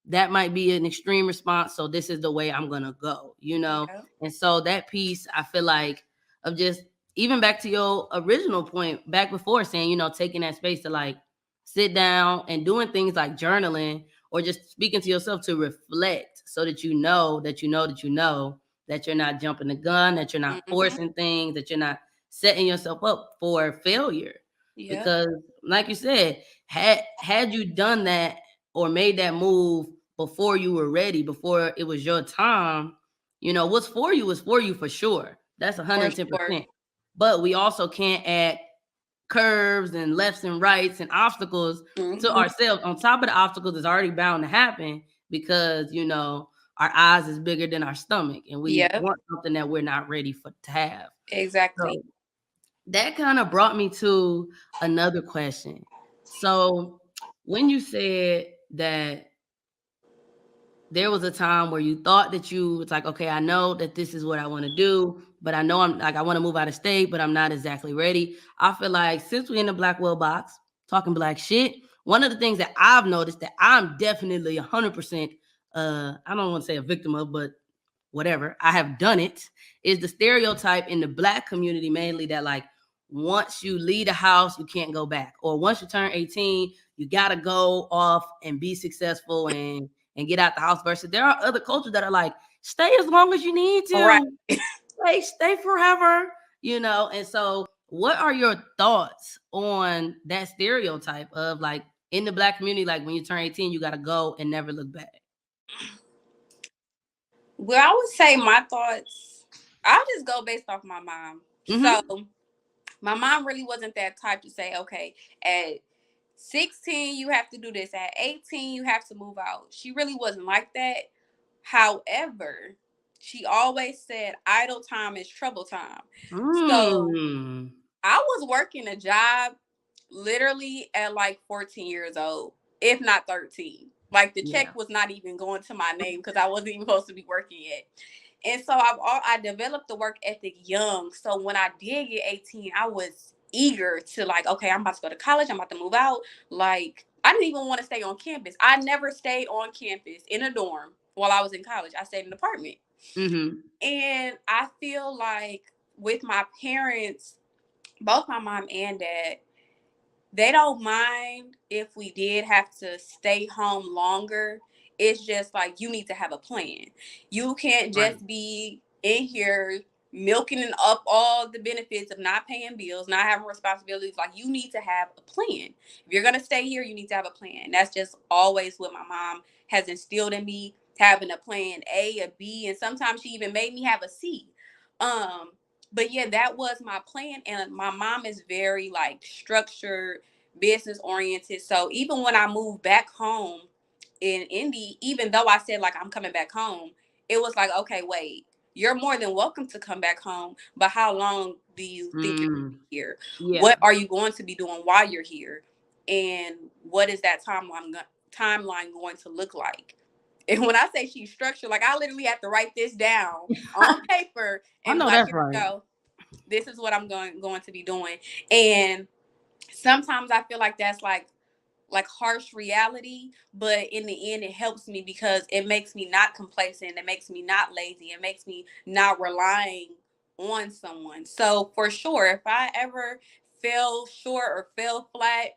that might be an extreme response. So this is the way I'm going to go, you know?
Yep.
And so that piece, I feel like, of just even back to your original point back before saying, taking that space to like sit down and doing things like journaling or just speaking to yourself to reflect so that you know that you know that you know that you're not jumping the gun, that you're not
Mm-hmm.
forcing things, that you're not setting yourself up for failure.
Yep.
Because like you said, had you done that or made that move before you were ready, before it was your time, what's for you is for you for sure. That's
For sure.
110%. But we also can't add curves and lefts and rights and obstacles to
Mm-hmm.
ourselves on top of the obstacles that's already bound to happen, because our eyes is bigger than our stomach and we
Yep.
want something that we're not ready for to have.
Exactly.
So that kind of brought me to another question. So when you said that there was a time where you thought that you was like, okay, I know that this is what I want to do, but I know I'm like, I want to move out of state, but I'm not exactly ready. I feel like since we're in the Blackwell box talking black shit, one of the things that I've noticed that I'm definitely 100%, I don't want to say a victim of, but whatever, I have done it, is the stereotype in the black community mainly that like once you leave the house, you can't go back. Or once you turn 18, you gotta go off and be successful and get out the house. Versus there are other cultures that are like, stay as long as you need
Right.
to, stay forever, And so what are your thoughts on that stereotype of like in the black community, like when you turn 18, you gotta go and never look back?
Well, I would say my thoughts, I'll just go based off my mom. So
Mm-hmm.
my mom really wasn't that type to say, okay, at 16, you have to do this. At 18, you have to move out. She really wasn't like that. However, she always said idle time is trouble time. So
Mm.
I was working a job literally at like 14 years old, if not 13. Like the check
Yeah.
was not even going to my name because I wasn't even supposed to be working yet. And so I developed the work ethic young. So when I did get 18, I was eager to like, okay, I'm about to go to college. I'm about to move out. Like I didn't even want to stay on campus. I never stayed on campus in a dorm while I was in college. I stayed in an apartment.
Mm-hmm.
And I feel like with my parents, both my mom and dad, they don't mind if we did have to stay home longer. It's just like you need to have a plan. You can't
Right.
just be in here milking up all the benefits of not paying bills, not having responsibilities. Like you need to have a plan. If you're gonna stay here, you need to have a plan. That's just always what my mom has instilled in me, having a plan A, a B, and sometimes she even made me have a C. Um, but yeah, that was my plan. And my mom is very like structured, business oriented. So even when I moved back home in Indy, even though I said like I'm coming back home, it was like, okay, wait, you're more than welcome to come back home, but how long do you think you're
Mm,
here?
yeah.
What are you going to be doing while you're here? And what is that timeline going to look like? And when I say she's structured, like I literally have to write this down on paper
I
and be
know
like,
that's
here we
right.
go. This is what I'm going to be doing. And sometimes I feel like that's like harsh reality, but in the end it helps me because it makes me not complacent, it makes me not lazy, it makes me not relying on someone. So for sure, if I ever fell short or fell flat,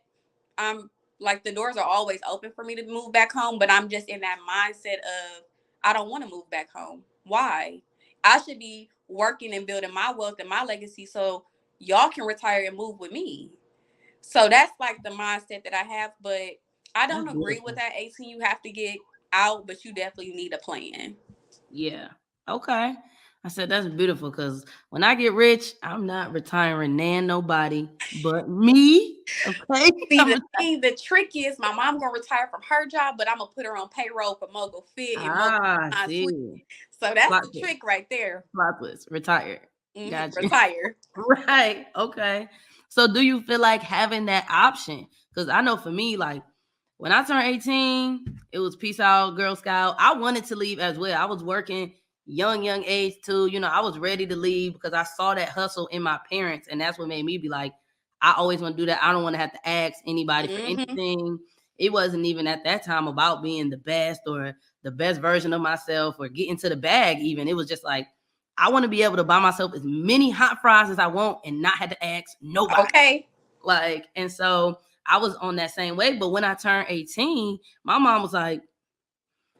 I'm like the doors are always open for me to move back home, but I'm just in that mindset of I don't want to move back home. Why? I should be working and building my wealth and my legacy so y'all can retire and move with me. So that's like the mindset that I have, but I
That's
don't agree with
beautiful.
that 18 you have to get out, but you definitely need a plan.
Yeah. Okay. I said that's beautiful because when I get rich, I'm not retiring nan nobody but me. Okay.
See,
I'm
the thing, the trick is my mom gonna retire from her job, but I'm gonna put her on payroll for Mogul Fit and Mogul
I
Suite.
see.
So that's
Plot
the
twist.
trick right there.
Plot twist. Retired. Got you.
Retire.
Right. Okay. So do you feel like having that option? Because I know for me, like when I turned 18, it was peace out, Girl Scout. I wanted to leave as well. I was working young age too. You know, I was ready to leave because I saw that hustle in my parents. And that's what made me be like, I always want to do that. I don't want to have to ask anybody for
Mm-hmm.
anything. It wasn't even at that time about being the best or the best version of myself or getting to the bag, even. It was just like, I want to be able to buy myself as many hot fries as I want and not have to ask nobody.
Okay.
Like, and so I was on that same way. But when I turned 18, my mom was like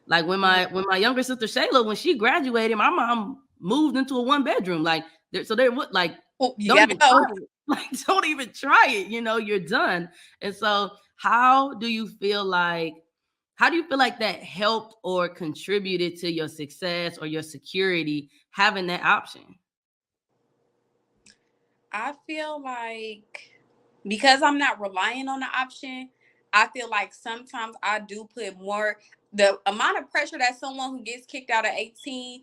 when my younger sister Shayla, when she graduated, my mom moved into a 1 bedroom. Like, so they would like,
Oh, you
don't
gotta
even try
go.
it. Like, don't even try it. You know, you're done. And so, how do you feel like that helped or contributed to your success or your security having that option?
I feel like because I'm not relying on the option, I feel like sometimes I do put more the amount of pressure that someone who gets kicked out at 18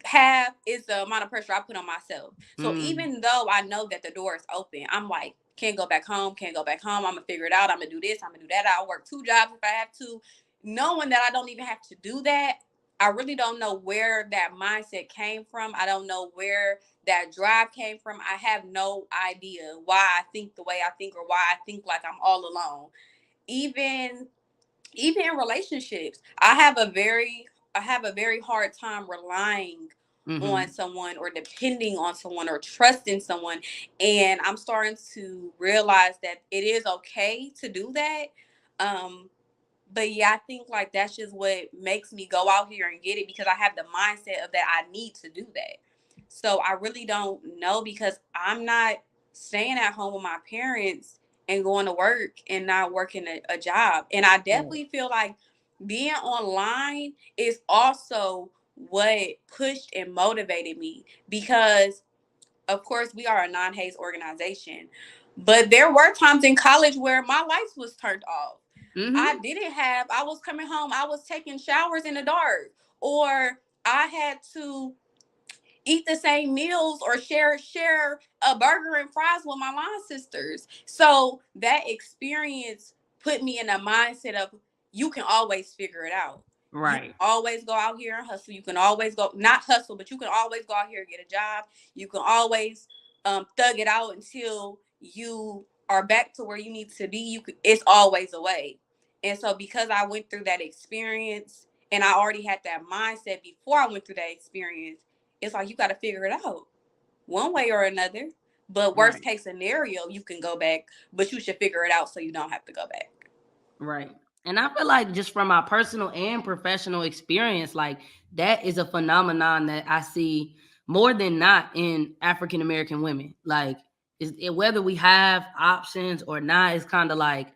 have is the amount of pressure I put on myself. So
Mm,
even though I know that the door is open, I'm like, can't go back home, can't go back home. I'm gonna figure it out. I'm gonna do this, I'm gonna do that. I'll work 2 jobs if I have to. Knowing that I don't even have to do that, I really don't know where that mindset came from. I don't know where that drive came from. I have no idea why I think the way I think or why I think like I'm all alone. Even even in relationships, I have a very hard time relying on
mm-hmm.
someone or depending on someone or trusting someone, and I'm starting to realize that it is okay to do that. um but yeah, I think like that's just what makes me go out here and get it because I have the mindset of that I need to do that. So I really don't know because I'm not staying at home with my parents and going to work and not working a job. And I
Right.
definitely feel like being online is also what pushed and motivated me because of course we are a non-haze organization, but there were times in college where my lights was turned off.
Mm-hmm.
I was coming home, I was taking showers in the dark, or I had to eat the same meals or share a burger and fries with my line sisters. So that experience put me in a mindset of you can always figure it out. You can
Right.
always go out here and hustle. You can always go not hustle, but you can always go out here and get a job. You can always thug it out until you are back to where you need to be. It's always a way. And so because I went through that experience and I already had that mindset before I went through that experience, it's like you got to figure it out one way or another. But worst
Right.
case scenario, you can go back, but you should figure it out so you don't have to go back.
Right. And I feel like just from my personal and professional experience, like that is a phenomenon that I see more than not in African American women. Like, whether we have options or not, it's kind of like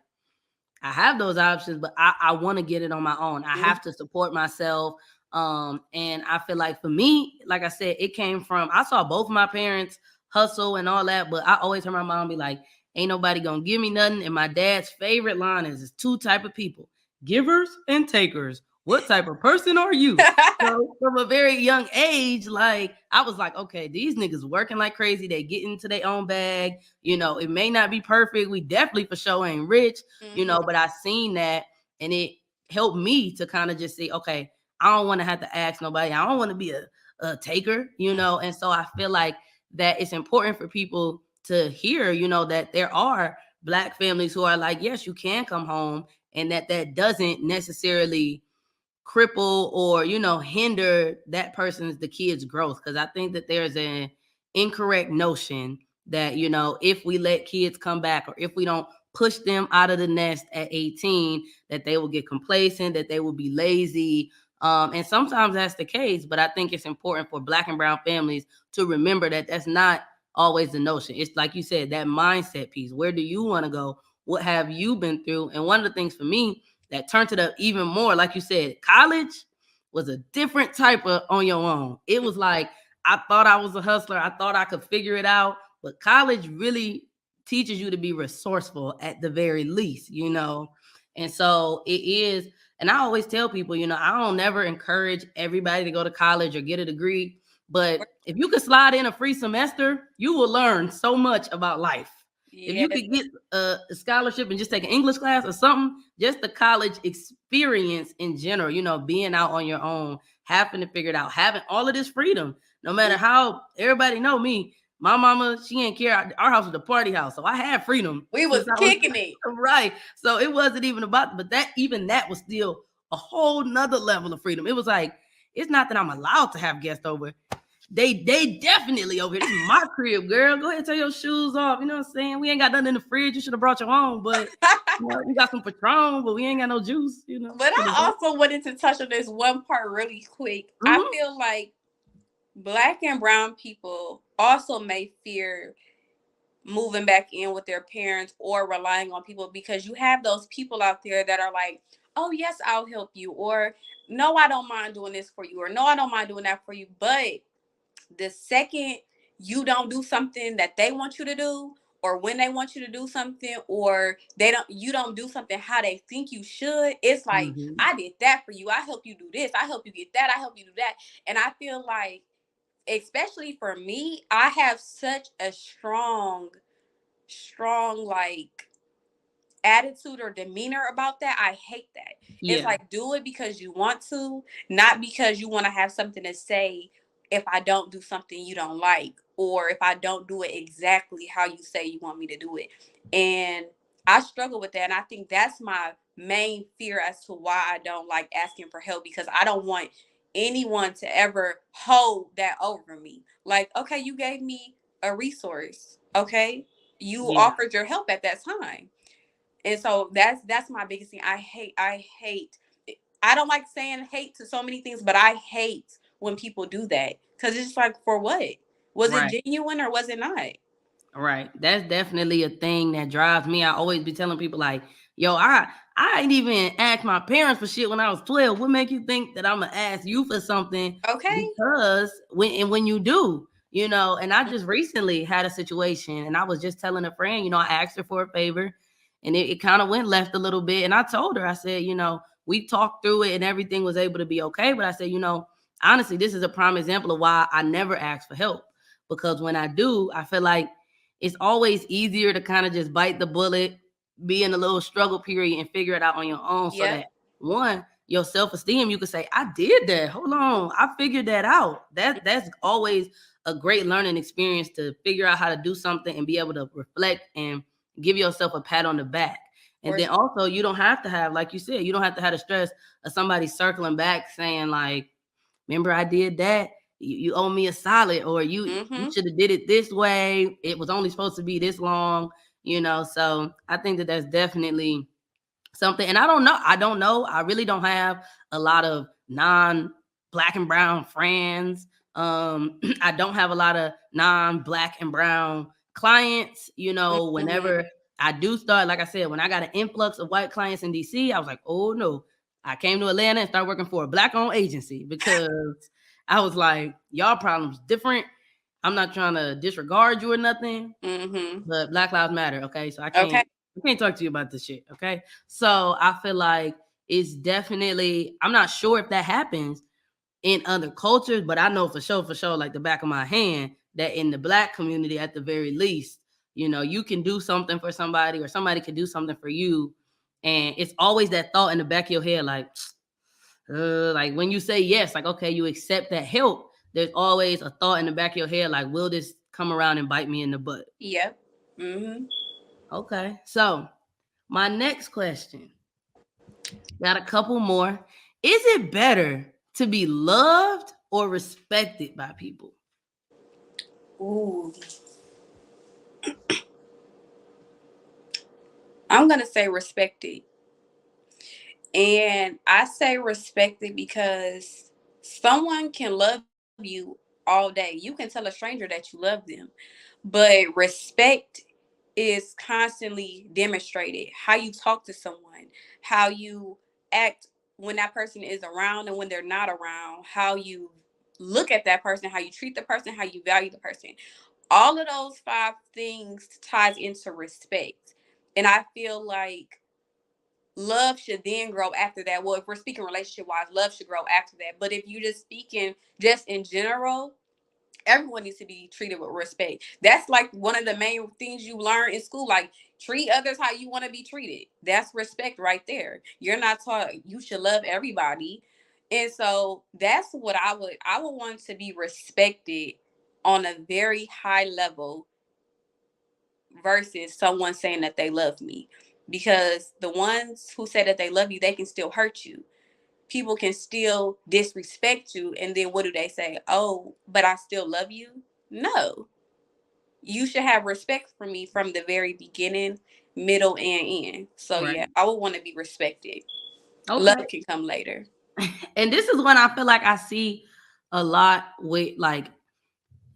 I have those options, but I want to get it on my own. I
Mhm.
have to support myself. And I feel like for me, like I said, it came from I saw both my parents hustle and all that, but I always heard my mom be like, ain't nobody gonna give me nothing. And my dad's favorite line is two type of people, givers and takers. What type of person are you? So from a very young age, like I was like, okay, these niggas working like crazy. They get into their own bag. It may not be perfect. We definitely for sure ain't rich,
Mhm.
but I seen that and it helped me to kind of just say, okay, I don't want to have to ask nobody. I don't want to be a taker. And so I feel like that it's important for people to hear, that there are Black families who are like, yes, you can come home, and that doesn't necessarily cripple or hinder that the kid's growth, because I think that there's an incorrect notion that if we let kids come back or if we don't push them out of the nest at 18, that they will get complacent, that they will be lazy. And sometimes that's the case, but I think it's important for Black and brown families to remember that that's not always the notion. It's like you said, that mindset piece. Where do you want to go? What have you been through? And one of the things for me that turned it up even more, like you said, college was a different type of on your own. It was like I thought I was a hustler. I thought I could figure it out, but college really teaches you to be resourceful at the very least. And so it is. And I always tell people, I don't never encourage everybody to go to college or get a degree, but if you could slide in a free semester, you will learn so much about life. If you
Yes,
could get a scholarship and just take an English class or something, just the college experience in general, being out on your own, having to figure it out, having all of this freedom, no matter how everybody know me. My mama, she ain't care. Our house was a party house, so I had freedom
we
since
was
I was
kicking it.
right. So it wasn't even about, but that was still a whole nother level of freedom. It was like, it's not that I'm allowed to have guests over. They definitely over here. This is my crib, girl. Go ahead and take your shoes off. You know what I'm saying? We ain't got nothing in the fridge. You should have brought your own, but we got some Patron, but we ain't got no juice.
But
To the
I also wanted to touch on this one part really quick. I
mm-hmm.
feel like Black and brown people also may fear moving back in with their parents or relying on people, because you have those people out there that are like, oh yes, I'll help you, or no, I don't mind doing this for you, or no, I don't mind doing that for you. But the second you don't do something that they want you to do, or when they want you to do something, or you don't do something how they think you should, it's like,
Mm-hmm.
I did that for you, I help you do this, I help you get that, I help you do that. And I feel like, especially for me, I have such a strong like attitude or demeanor about that. I hate that. It's
Yeah.
like, do it because you want to, not because you want to have something to say if I don't do something you don't like, or if I don't do it exactly how you say you want me to do it. And I struggle with that. And I think that's my main fear as to why I don't like asking for help, because I don't want anyone to ever hold that over me. Like, okay, you gave me a resource. Okay. You
Yeah.
offered your help at that time. And so that's my biggest thing. I hate. I don't like saying hate to so many things, but I hate when people do that, because it's just like, for what? Was it
Right.
genuine or was it not?
Right. That's definitely a thing that drives me. I always be telling people like, yo, I ain't even asked my parents for shit when I was 12. What make you think that I'm gonna ask you for something?
Okay.
Because when you do, and I just recently had a situation and I was just telling a friend, I asked her for a favor and it kind of went left a little bit. And I told her, I said, we talked through it and everything was able to be okay. But I said, honestly, this is a prime example of why I never ask for help. Because when I do, I feel like it's always easier to kind of just bite the bullet, be in a little struggle period and figure it out on your own, so
Yep.
that one, your self-esteem, you could say, I did that. Hold on. I figured that out. That's always a great learning experience, to figure out how to do something and be able to reflect and give yourself a pat on the back. And
For
then also you don't have to have, like you said, you don't have to have the stress of somebody circling back saying like, remember I did that. you owe me a solid, or you
Mm-hmm.
should have did it this way. It was only supposed to be this long, So I think that that's definitely something. And I don't know. I really don't have a lot of non-black and brown friends. I don't have a lot of non-black and brown clients.
Mm-hmm.
Whenever I do start, like I said, when I got an influx of white clients in DC, I was like, oh no. I came to Atlanta and started working for a black-owned agency because I was like, y'all problems different. I'm not trying to disregard you or nothing,
Mm-hmm.
but Black Lives Matter, okay? So
Okay.
I can't talk to you about this shit, okay? So I feel like it's definitely, I'm not sure if that happens in other cultures, but I know for sure, like the back of my hand, that in the black community, at the very least, you can do something for somebody, or somebody can do something for you. And it's always that thought in the back of your head, like when you say yes, like, okay, you accept that help. There's always a thought in the back of your head, like, will this come around and bite me in the butt?
Yep. Mm-hmm.
Okay. So my next question, got a couple more. Is it better to be loved or respected by people?
Ooh. I'm gonna say respected. And I say respected because someone can love you all day. You can tell a stranger that you love them. But respect is constantly demonstrated. How you talk to someone, how you act when that person is around and when they're not around, how you look at that person, how you treat the person, how you value the person. All of those five things ties into respect. And I feel like love should then grow after that. Well, if we're speaking relationship wise, love should grow after that. But if you just speaking just in general, everyone needs to be treated with respect. That's like one of the main things you learn in school. Like, treat others how you want to be treated. That's respect right there. You're not taught you should love everybody. And so that's what I would want to be respected on a very high level versus someone saying that they love me. Because the ones who say that they love you, they can still hurt you. People can still disrespect you. And then what do they say? Oh, but I still love you? No. You should have respect for me from the very beginning, middle, and end. So,
Right.
yeah, I would want to be respected. Love
Okay.
can come later.
And this is when I feel like I see a lot with like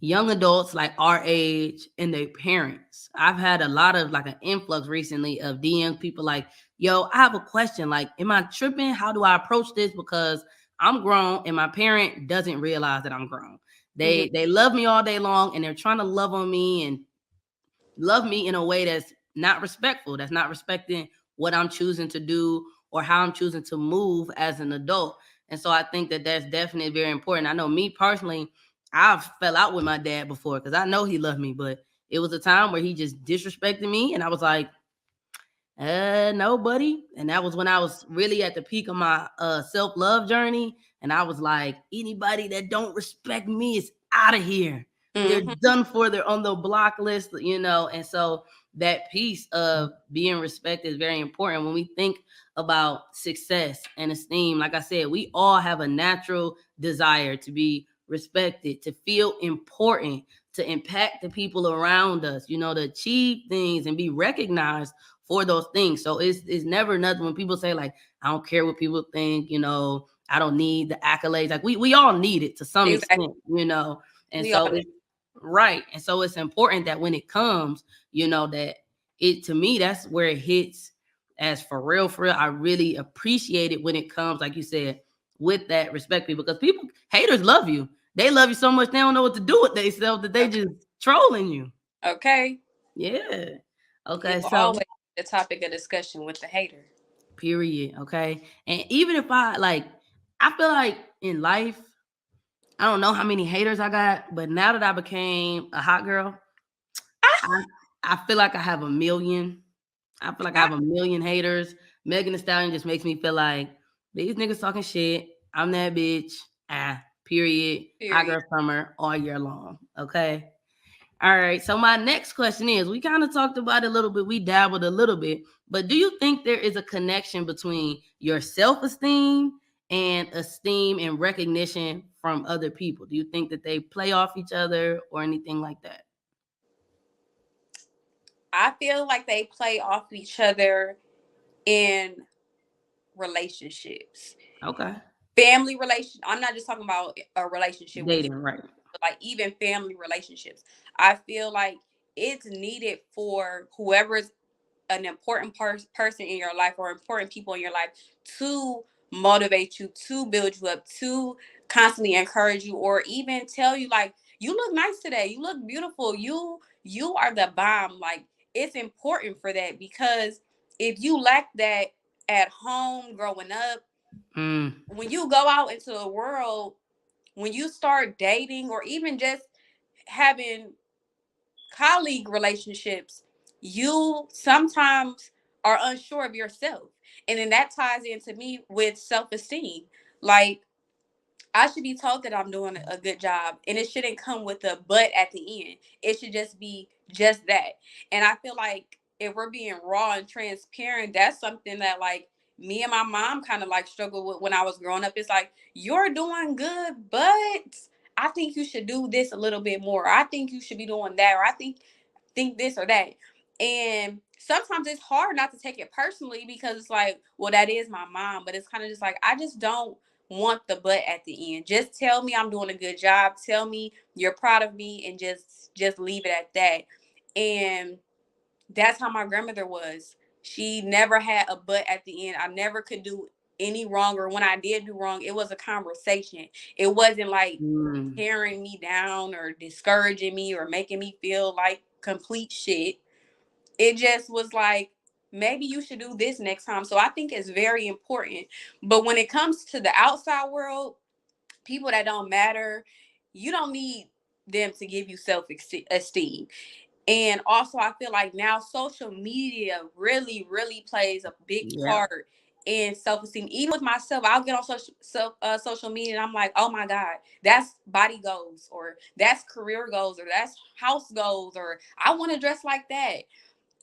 young adults like our age and their parents. I've had a lot of like an influx recently of DMs, people like, yo, I have a question. Like, am I tripping? How do I approach this? Because I'm grown and my parent doesn't realize that I'm grown.
Mm-hmm.
They love me all day long and they're trying to love on me and love me in a way that's not respectful, that's not respecting what I'm choosing to do or how I'm choosing to move as an adult. And so I think that that's definitely very important. I know me personally, I've fell out with my dad before because I know he loved me, but it was a time where he just disrespected me. And I was like, no, buddy. And that was when I was really at the peak of my self-love journey. And I was like, anybody that don't respect me is out of here. They're
Mm-hmm.
done for. They're on the block list. And so that piece of being respected is very important when we think about success and esteem. Like I said, we all have a natural desire to be respected, to feel important, to impact the people around us, to achieve things and be recognized for those things. So it's never nothing when people say like, I don't care what people think, I don't need the accolades. Like we all need it to some
Exactly.
extent. And
We all
so
do.
it's right. And so it's important that when it comes, that it, to me, that's where it hits as for real, for real. I really appreciate it when it comes, like you said, with that respect people, because people, haters love you. They love you so much they don't know what to do with themselves that they
Okay.
just trolling you.
Okay.
Yeah.
You
Okay.
will
So
always be the topic of discussion with the hater.
period. Okay. And even if I feel like in life, I don't know how many haters I got, but now that I became a hot girl, I, I feel like I have a million. I feel like I have a million haters. Megan Thee Stallion just makes me feel like these niggas talking shit. I'm that bitch. Period. Hot
Period.
girl summer all year long. Okay. All right. So my next question is, we kind of talked about it a little bit. We dabbled a little bit, but do you think there is a connection between your self-esteem and esteem and recognition from other people? Do you think that they play off each other or anything like that?
I feel like they play off each other in relationships,
Okay.
family relation. I'm not just talking about a relationship with you,
Dating, right.
but like even family relationships. I feel like it's needed for whoever's an important person in your life or important people in your life to motivate you, to build you up, to constantly encourage you, or even tell you like, you look nice today, you look beautiful, you are the bomb. Like, it's important for that, because if you lack that at home growing up,
Mm,
when you go out into the world, when you start dating or even just having colleague relationships, you sometimes are unsure of yourself. And then that ties into me with self-esteem. Like, I should be told that I'm doing a good job, and it shouldn't come with a but at the end. It should just be just that. And I feel like if we're being raw and transparent, that's something that like me and my mom kind of like struggled with when I was growing up. It's like, you're doing good, but I think you should do this a little bit more. I think you should be doing that, or I think this or that. And sometimes it's hard not to take it personally, because it's like, well, that is my mom. But it's kind of just like, I just don't want the but at the end. Just tell me I'm doing a good job. Tell me you're proud of me, and just leave it at that. And that's how my grandmother was. She never had a but at the end. I never could do any wrong, or when I did do wrong, it was a conversation. It wasn't like
mm.
tearing me down or discouraging me or making me feel like complete shit. It just was like, maybe you should do this next time. So I think it's very important. But when it comes to the outside world, people that don't matter, you don't need them to give you self esteem. And also, I feel like now social media really, really plays a big
Yeah.
part in self esteem. Even with myself, I'll get on social media and I'm like, oh my God, that's body goals, or that's career goals, or that's house goals, or I want to dress like that.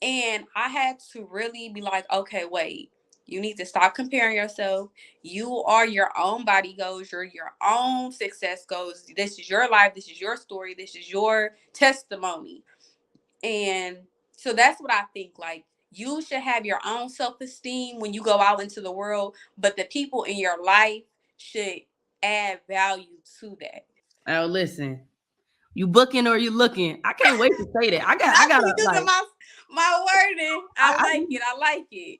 And I had to really be like, okay, wait, you need to stop comparing yourself. You are your own body goals, you're your own success goals. This is your life, this is your story, this is your testimony. And so that's what I think. Like, you should have your own self-esteem when you go out into the world, but the people in your life should add value to that.
Oh, listen, you booking or you looking? I can't wait to say that. I
Not you
gotta
using
like,
my wording. I
I
like it. I like it.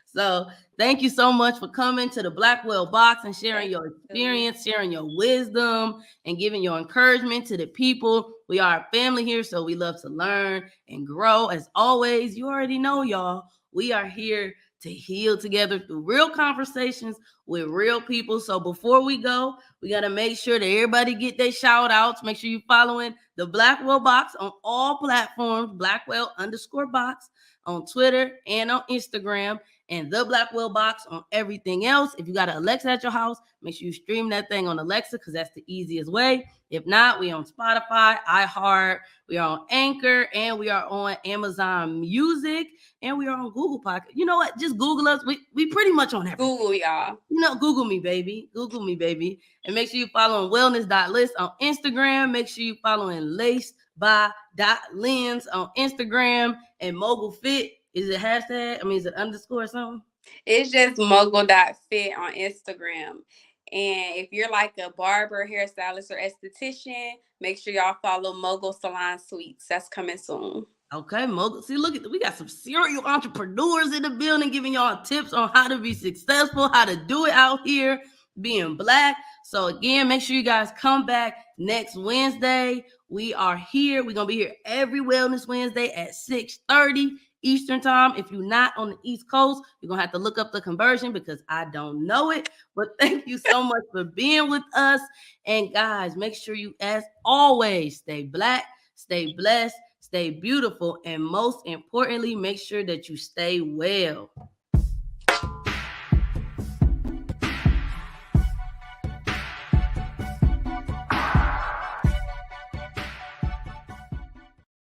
So thank you so much for coming to the Blackwell Box and sharing your
Absolutely.
experience, sharing your wisdom, and giving your encouragement to the people. We are a family here, so we love to learn and grow. As always, you already know, y'all, we are here to heal together through real conversations with real people. So before we go, we got to make sure that everybody get their shout outs. Make sure you following the Blackwell Box on all platforms, Blackwell_box on Twitter and on Instagram, and the Blackwell Box on everything else. If you got an Alexa at your house, make sure you stream that thing on Alexa, because that's the easiest way. If not, we on Spotify, iHeart, we are on Anchor, and we are on Amazon Music, and we are on Google Podcast. You know what? Just Google us. We pretty much on everything.
Google, y'all.
Google me, baby. Google me, baby. And make sure you follow wellness.liss on Instagram. Make sure you following lace by lens on Instagram, and mogul fit. Is it hashtag? I mean, is it underscore or something?
It's just mogul.fit on Instagram. And if you're like a barber, hairstylist, or esthetician, make sure y'all follow Mogul Salon Suites. That's coming soon.
Okay, mogul. See, look at, we got some serial entrepreneurs in the building giving y'all tips on how to be successful, how to do it out here being Black. So again, make sure you guys come back next Wednesday. We are here. We're gonna be here every Wellness Wednesday at 6:30 Eastern time. If you're not on the East Coast, you're gonna have to look up the conversion, because I don't know it. But thank you so much for being with us. And guys, make sure you, as always, stay Black, stay blessed, stay beautiful, and most importantly, make sure that you stay well.